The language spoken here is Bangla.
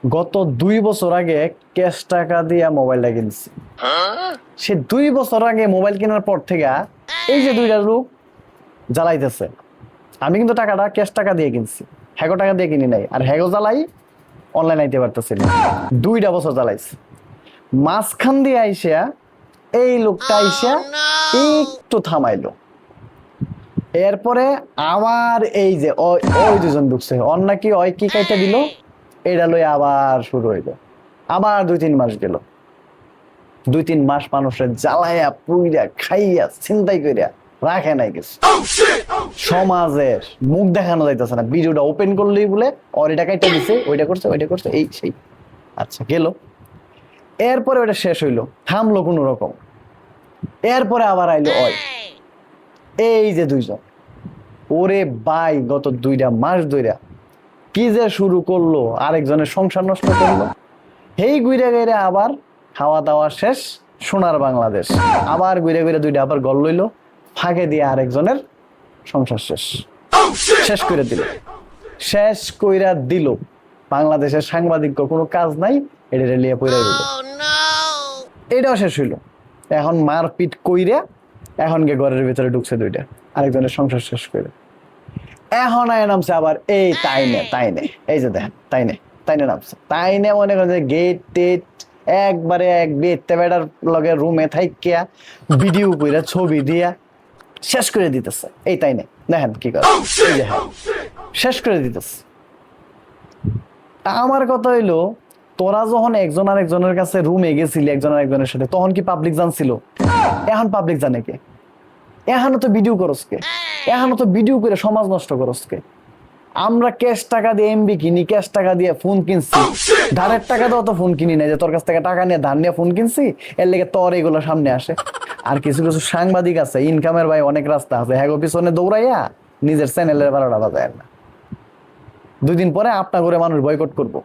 গত 2 বছর আগে ক্যাশ টাকা দিয়ে মোবাইলটা কিনছি। সে 2 বছর আগে মোবাইল কেনার পর থেকে এই যে দুইটা লোক জ্বালাইতেছে। আমি কিন্তু টাকাটা ক্যাশ টাকা দিয়ে কিনছি, হ্যাগো টাকা দিয়ে কিনি নাই। আর হ্যাগো জ্বালাই অনলাইন আইতে পারতেছিল। 2টা বছর জ্বালাইছে। মাঝখান দিয়ে আইসা এই লোকটা আইসা একটু থামাইলো। এরপরে আবার এই যে ওই দুজন ঢুকছে, অন নাকি ওই কি কাইটা দিল, এটা লই আবার শুরু হইলো। আবার 2-3 মাস গেল। 2-3 মাস মানুষের জ্বালাইয়া পুইরা খাইয়া চিন্তাই করিয়া রাখে নাই কিছু। সমাজের মুখ দেখানো যাইতেছে না। ভিডিওটা ওপেন করলেই বলে ওর এটা কাইটা দিছে, ওইটা করছে, ওইটা করছে, এই সেই। আচ্ছা গেল। এরপরে ওইটা শেষ হইলো, থামলো কোনো রকম। এরপরে আবার আইলো ওই এই যে দুইজন। ওরে ভাই, গত 2টা মাস ধইরা কি যে শুরু করলো, আরেকজনের সংসার নষ্ট করলো। এই ঘুরে ঘুরে আবার খাওয়া দাওয়া শেষ, সোনার বাংলাদেশ। আবার ঘুরে ঘুরে দুইটা আবার গল লইলো, ফাঁকে দিয়ে আরেকজনের সংসার শেষ শেষ করে দিল। শেষ কইরা দিল। বাংলাদেশের সাংবাদিক কোনো কাজ নাই, এটা লিয়ে পইরা দিল। এটাও শেষ হইলো। এখন মারপিট কইরা এখন গিয়ে ঘরের ভিতরে ঢুকছে দুইটা, আরেকজনের সংসার শেষ করে। এখন আয় নামছে আবার এই তাইনে এই যে দেখেন তাইনে নামছে। তাইনে মনে করেন যে গেট টেট একবারে এক বেতে বেড়ার লগে রুমে থাইকিয়া ভিডিও কইরা ছবি দিয়া শেষ করে দিতেছে। এই তাইনে দেখেন কি করে, এই যে হ্যাঁ শেষ করে দিতেছে। আমার কথা হইলো, তোরা যখন একজন আরেকজনের কাছে রুমে গেছিলি একজন আরেকজনের সাথে, তখন কি পাবলিক জানছিল? এখন পাবলিক জানে কে? এখনো তো ভিডিও করস কে? এখনো তো ভিডিও করে সমাজ নষ্ট করস কে? আমরা ক্যাশ টাকা দিয়ে এমবি কিনি, ক্যাশ টাকা দিয়ে ফোন কিনছি। ধারের টাকা দাও তো ফোন কিনি না, যে তোর কাছ থেকে টাকা নিয়ে ধার নিয়ে ফোন কিনছি, এর লেগে তোর এগুলো সামনে আসে। আর কিছু কিছু সাংবাদিক আছে, ইনকামের ভাই অনেক রাস্তা আছে, হ্যাগো পিছনে দৌড়াইয়া নিজের চ্যানেলের 12টা বাজায় না। 2 দিন পরে আপনা করে মানুষ বয়কট করবো।